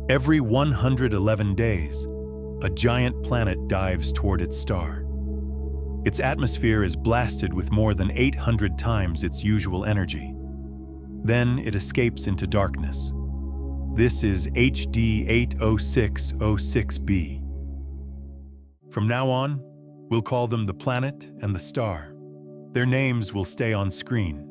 Every 111 days, a giant planet dives toward its star. Its atmosphere is blasted with more than 800 times its usual energy. Then it escapes into darkness. This is HD 80606b. From now on, we'll call them the planet and the star. Their names will stay on screen.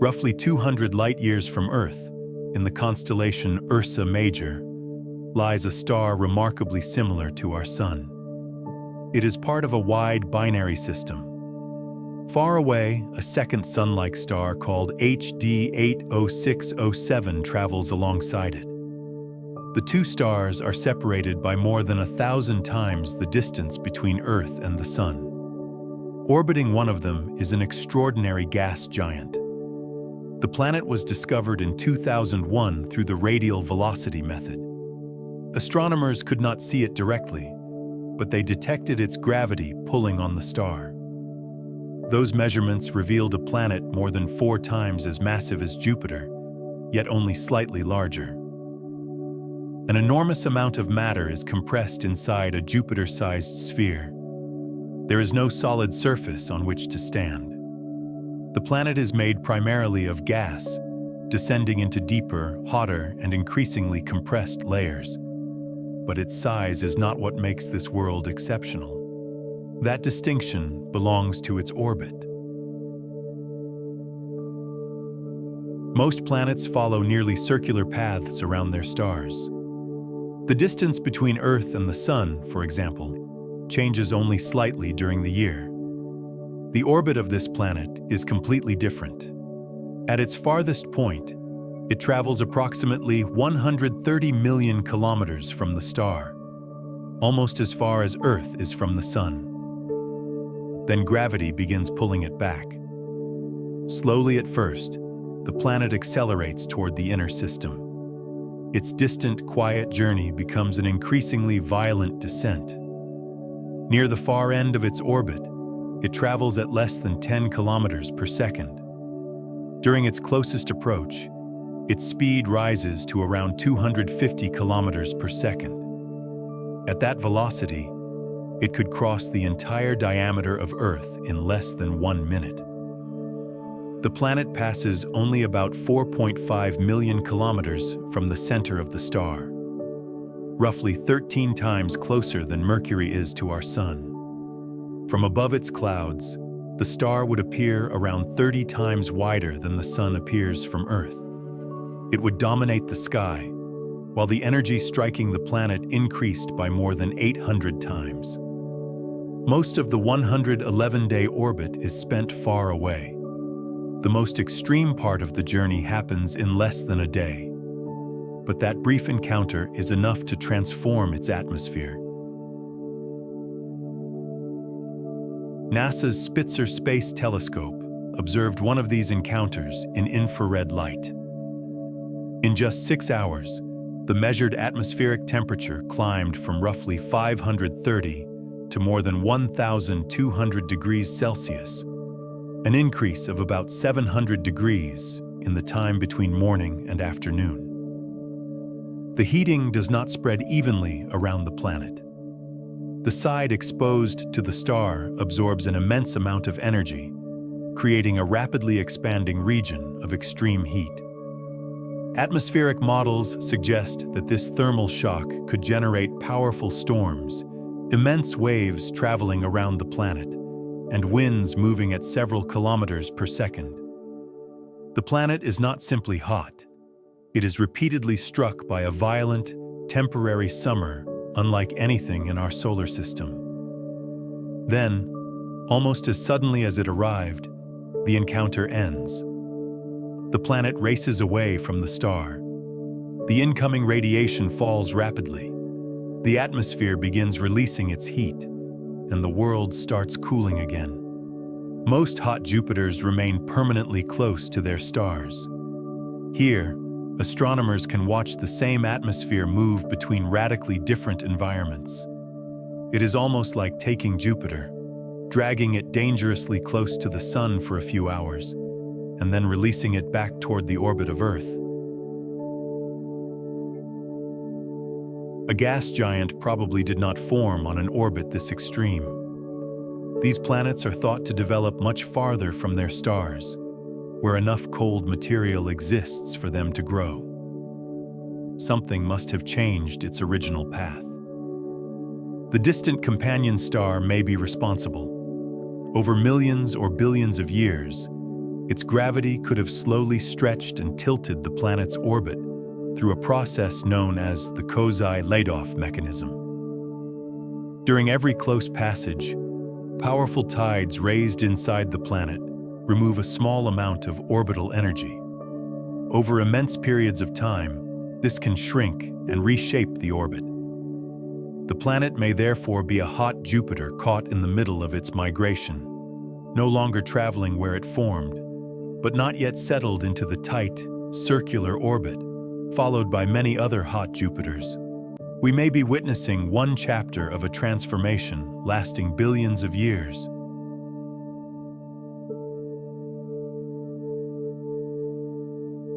Roughly 200 light-years from Earth, in the constellation Ursa Major, lies a star remarkably similar to our Sun. It is part of a wide binary system. Far away, a second Sun-like star called HD 80607 travels alongside it. The two stars are separated by more than 1,000 times the distance between Earth and the Sun. Orbiting one of them is an extraordinary gas giant. The planet was discovered in 2001 through the radial velocity method. Astronomers could not see it directly, but they detected its gravity pulling on the star. Those measurements revealed a planet more than 4 times as massive as Jupiter, yet only slightly larger. An enormous amount of matter is compressed inside a Jupiter-sized sphere. There is no solid surface on which to stand. The planet is made primarily of gas, descending into deeper, hotter, and increasingly compressed layers. But its size is not what makes this world exceptional. That distinction belongs to its orbit. Most planets follow nearly circular paths around their stars. The distance between Earth and the Sun, for example, changes only slightly during the year. The orbit of this planet is completely different. At its farthest point, it travels approximately 130 million kilometers from the star, almost as far as Earth is from the Sun. Then gravity begins pulling it back. Slowly at first, the planet accelerates toward the inner system. Its distant, quiet journey becomes an increasingly violent descent. Near the far end of its orbit, it travels at less than 10 kilometers per second. During its closest approach, its speed rises to around 250 kilometers per second. At that velocity, it could cross the entire diameter of Earth in less than 1 minute. The planet passes only about 4.5 million kilometers from the center of the star, roughly 13 times closer than Mercury is to our Sun. From above its clouds, the star would appear around 30 times wider than the Sun appears from Earth. It would dominate the sky, while the energy striking the planet increased by more than 800 times. Most of the 111-day orbit is spent far away. The most extreme part of the journey happens in less than a day. But that brief encounter is enough to transform its atmosphere. NASA's Spitzer Space Telescope observed one of these encounters in infrared light. In just 6 hours, the measured atmospheric temperature climbed from roughly 530 to more than 1,200 degrees Celsius, an increase of about 700 degrees in the time between morning and afternoon. The heating does not spread evenly around the planet. The side exposed to the star absorbs an immense amount of energy, creating a rapidly expanding region of extreme heat. Atmospheric models suggest that this thermal shock could generate powerful storms, immense waves traveling around the planet, and winds moving at several kilometers per second. The planet is not simply hot. It is repeatedly struck by a violent, temporary summer unlike anything in our solar system. Then, almost as suddenly as it arrived, the encounter ends. The planet races away from the star. The incoming radiation falls rapidly. The atmosphere begins releasing its heat, and the world starts cooling again. Most hot Jupiters remain permanently close to their stars. Here, astronomers can watch the same atmosphere move between radically different environments. It is almost like taking Jupiter, dragging it dangerously close to the Sun for a few hours, and then releasing it back toward the orbit of Earth. A gas giant probably did not form on an orbit this extreme. These planets are thought to develop much farther from their stars, where enough cold material exists for them to grow. Something must have changed its original path. The distant companion star may be responsible. Over millions or billions of years, its gravity could have slowly stretched and tilted the planet's orbit through a process known as the Kozai-Ladoff mechanism. During every close passage, powerful tides raised inside the planet remove a small amount of orbital energy. Over immense periods of time, this can shrink and reshape the orbit. The planet may therefore be a hot Jupiter caught in the middle of its migration, no longer traveling where it formed, but not yet settled into the tight, circular orbit, followed by many other hot Jupiters. We may be witnessing one chapter of a transformation lasting billions of years.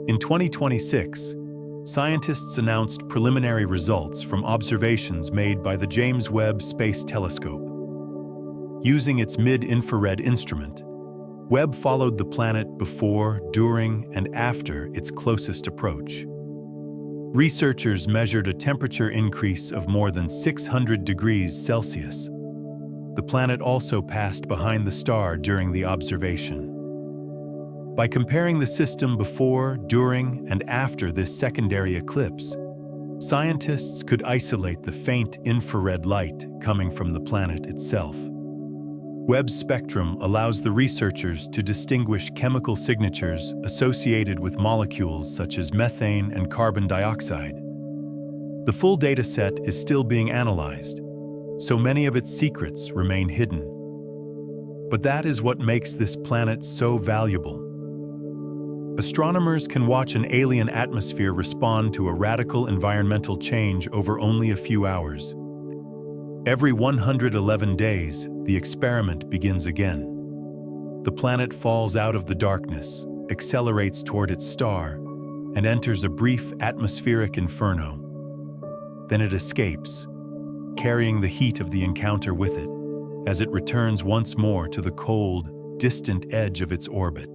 In 2026, scientists announced preliminary results from observations made by the James Webb Space Telescope. Using its mid-infrared instrument, Webb followed the planet before, during, and after its closest approach. Researchers measured a temperature increase of more than 600 degrees Celsius. The planet also passed behind the star during the observation. By comparing the system before, during, and after this secondary eclipse, scientists could isolate the faint infrared light coming from the planet itself. Webb's spectrum allows the researchers to distinguish chemical signatures associated with molecules such as methane and carbon dioxide. The full data set is still being analyzed, so many of its secrets remain hidden. But that is what makes this planet so valuable. Astronomers can watch an alien atmosphere respond to a radical environmental change over only a few hours. Every 111 days, the experiment begins again. The planet falls out of the darkness, accelerates toward its star, and enters a brief atmospheric inferno. Then it escapes, carrying the heat of the encounter with it, as it returns once more to the cold, distant edge of its orbit.